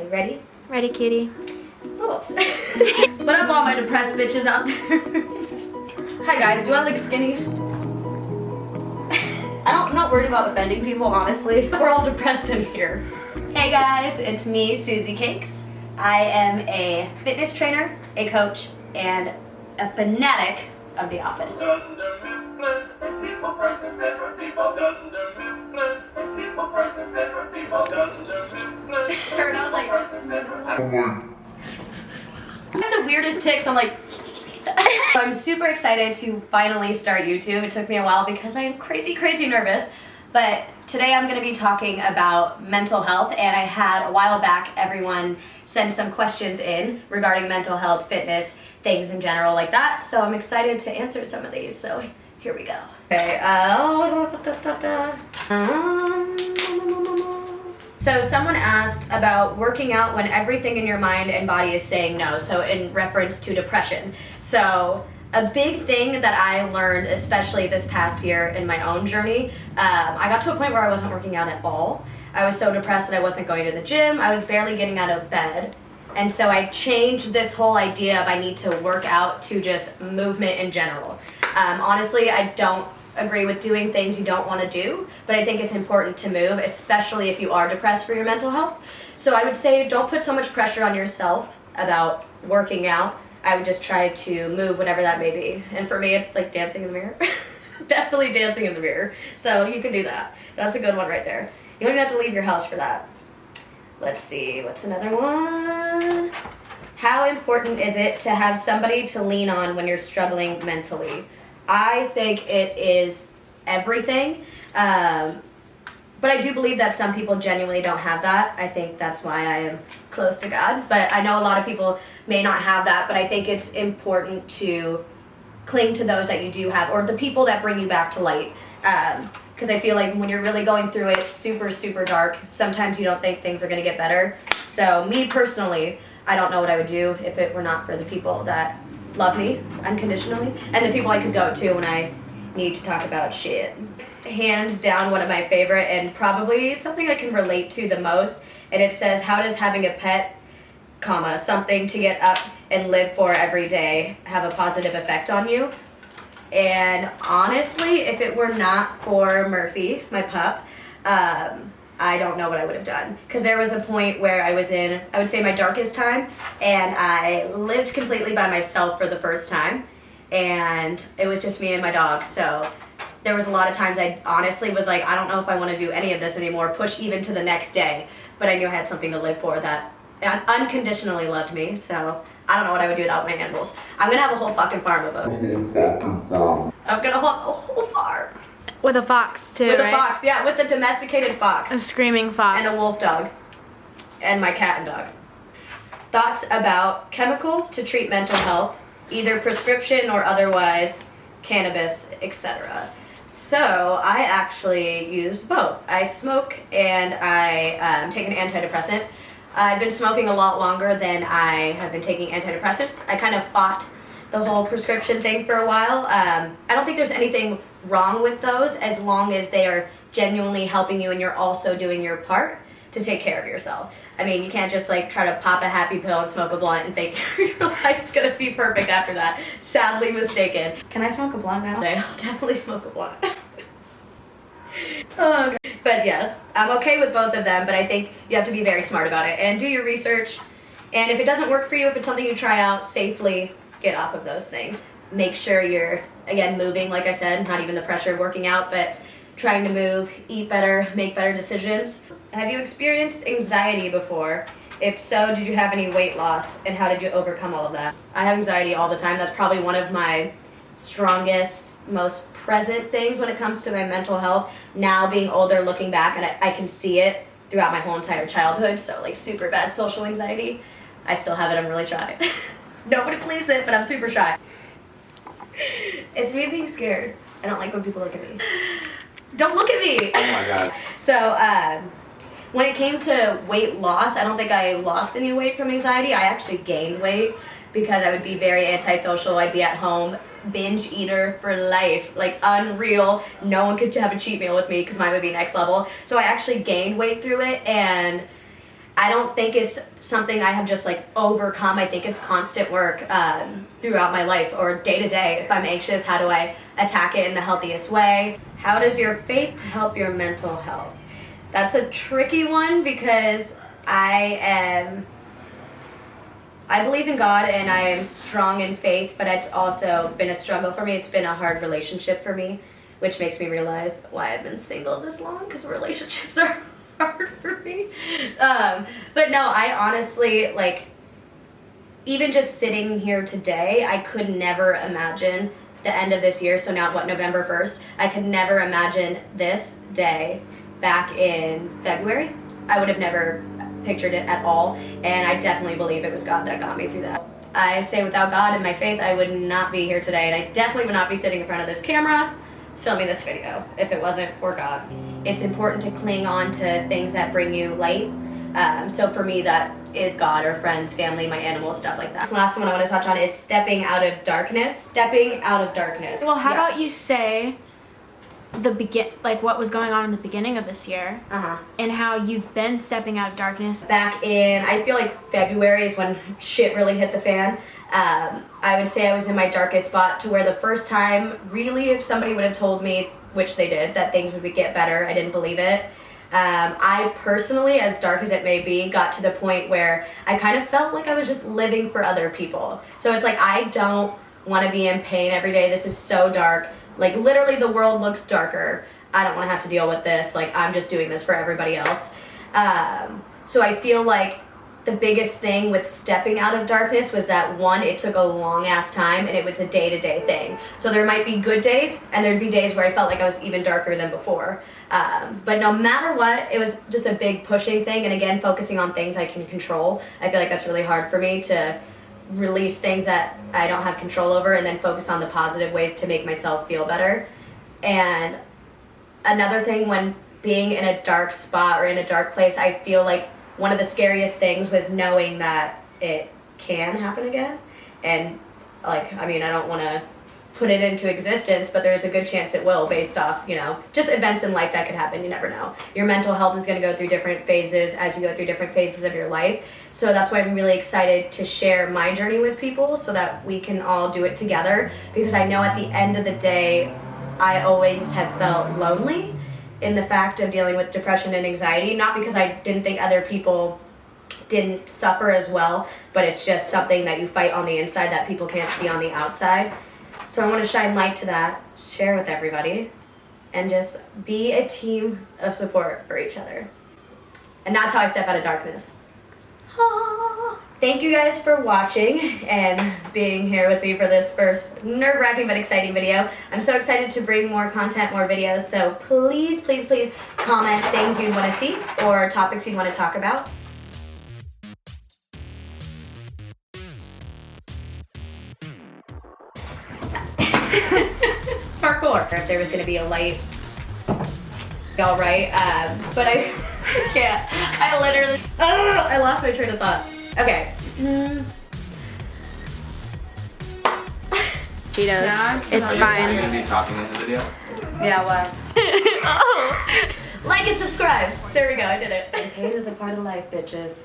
Okay, ready? Ready, cutie. Oh. What up, all my depressed bitches out there? Hi guys, do I look skinny? I'm not worried about offending people, honestly. We're all depressed in here. Hey guys, it's me, Suzy Cakes. I am a fitness trainer, a coach, and a fanatic of The Office. And I was like, I have the weirdest tics. I'm like, I'm super excited to finally start YouTube. It took me a while because I am crazy nervous. But today I'm going to be talking about mental health, and I had a while back everyone send some questions in regarding mental health, fitness, things in general like that. So I'm excited to answer some of these. So here we go. Okay. So someone asked about working out when everything in your mind and body is saying no, so in reference to depression. So a big thing that I learned, especially this past year in my own journey, I got to a point where I wasn't working out at all. I was so depressed that I wasn't going to the gym. I was barely getting out of bed. And so I changed this whole idea of I need to work out to just movement in general. Honestly, I don't agree with doing things you don't want to do, but I think it's important to move, especially if you are depressed for your mental health. So I would say don't put so much pressure on yourself about working out. I would just try to move, whatever that may be. And for me, it's like dancing in the mirror. Definitely dancing in the mirror. So you can do that. That's a good one right there. You don't even have to leave your house for that. Let's see, what's another one? How important is it to have somebody to lean on when you're struggling mentally? I think it is everything, but I do believe that some people genuinely don't have that. I think that's why I am close to God, but I know a lot of people may not have that, but I think it's important to cling to those that you do have, or the people that bring you back to light, because I feel like when you're really going through it, it's super dark. Sometimes you don't think things are going to get better. So me personally, I don't know what I would do if it were not for the people that love me unconditionally, and the people I could go to when I need to talk about shit. Hands down, one of my favorite, and probably something I can relate to the most, and it says, how does having a pet, comma, something to get up and live for every day have a positive effect on you? And honestly, if it were not for Murphy, my pup, I don't know what I would have done, because there was a point where I was in, I would say, my darkest time, and I lived completely by myself for the first time, and it was just me and my dog. So there was a lot of times I honestly was like, I don't know if I want to do any of this anymore, push even to the next day, but I knew I had something to live for that unconditionally loved me. So I don't know what I would do without my animals. I'm gonna have a whole fucking farm of them. I'm gonna have a whole farm. With a fox, too, With right? a fox, yeah, with the domesticated fox. A screaming fox. And a wolf dog. And my cat and dog. Thoughts about chemicals to treat mental health, either prescription or otherwise, cannabis, etc. So I actually use both. I smoke and I take an antidepressant. I've been smoking a lot longer than I have been taking antidepressants. I kind of fought the whole prescription thing for a while. I don't think there's anything wrong with those as long as they are genuinely helping you and you're also doing your part to take care of yourself. I mean, you can't just like try to pop a happy pill and smoke a blunt and think your life's gonna be perfect after that. Sadly mistaken. Can I smoke a blunt now? I'll definitely smoke a blunt. Oh, God. But yes, I'm okay with both of them, but I think you have to be very smart about it and do your research. And if it doesn't work for you, if it's something you try out, safely get off of those things. Make sure you're, again, moving, like I said, not even the pressure of working out, but trying to move, eat better, make better decisions. Have you experienced anxiety before? If so, did you have any weight loss, and how did you overcome all of that? I have anxiety all the time. That's probably one of my strongest, most present things when it comes to my mental health. Now being older, looking back, and I can see it throughout my whole entire childhood, so like super bad social anxiety. I still have it, I'm really shy. Nobody believes it, but I'm super shy. It's me being scared. I don't like when people look at me. Don't look at me! Oh my God. So, when it came to weight loss, I don't think I lost any weight from anxiety. I actually gained weight because I would be very antisocial. I'd be at home, binge eater for life, like unreal. No one could have a cheat meal with me because mine would be next level. So I actually gained weight through it, and I don't think it's something I have just like overcome. I think it's constant work throughout my life or day to day. If I'm anxious, how do I attack it in the healthiest way? How does your faith help your mental health? That's a tricky one because I believe in God and I am strong in faith, but it's also been a struggle for me. It's been a hard relationship for me, which makes me realize why I've been single this long, because relationships are hard for me. But no, I honestly, like, even just sitting here today, I could never imagine the end of this year. So now, November 1st? I could never imagine this day back in February. I would have never pictured it at all, and I definitely believe it was God that got me through that. I say without God and my faith, I would not be here today, and I definitely would not be sitting in front of this camera filming this video if it wasn't for God. It's important to cling on to things that bring you light. So for me, that is God or friends, family, my animals, stuff like that. The last one I want to touch on is stepping out of darkness. Stepping out of darkness. Well, how about you say like what was going on in the beginning of this year, and how you've been stepping out of darkness. Back in, I feel like February is when shit really hit the fan. I would say I was in my darkest spot, to where the first time, really, if somebody would have told me, which they did, that things would get better, I didn't believe it. I personally, as dark as it may be, got to the point where I kind of felt like I was just living for other people. So it's like, I don't want to be in pain every day. This is so dark. Like, literally, the world looks darker. I don't want to have to deal with this. Like, I'm just doing this for everybody else. So I feel like the biggest thing with stepping out of darkness was that, one, it took a long-ass time, and it was a day-to-day thing. So there might be good days, and there'd be days where I felt like I was even darker than before. But no matter what, it was just a big pushing thing, and again, focusing on things I can control. I feel like that's really hard for me, to release things that I don't have control over, and then focus on the positive ways to make myself feel better. And another thing, when being in a dark spot or in a dark place, I feel like one of the scariest things was knowing that it can happen again. And like, I mean, I don't want to put it into existence, but there's a good chance it will, based off, you know, just events in life that could happen. You never know. Your mental health is going to go through different phases as you go through different phases of your life. So that's why I'm really excited to share my journey with people, so that we can all do it together, because I know at the end of the day, I always have felt lonely in the fact of dealing with depression and anxiety, not because I didn't think other people didn't suffer as well, but it's just something that you fight on the inside that people can't see on the outside. So I want to shine light to that, share with everybody, and just be a team of support for each other. And that's how I step out of darkness. Thank you guys for watching and being here with me for this first nerve-wracking but exciting video. I'm so excited to bring more content, more videos, so please, please, please comment things you'd want to see or topics you'd want to talk about. Parkour. If there was going to be a light, all right, but I can't. I literally, I lost my train of thought. Okay. Cheetos. Yeah, It's Are fine. you gonna be talking in the video? Yeah, what? Oh. Like and subscribe. There we go, I did it. And pain is a part of life, bitches.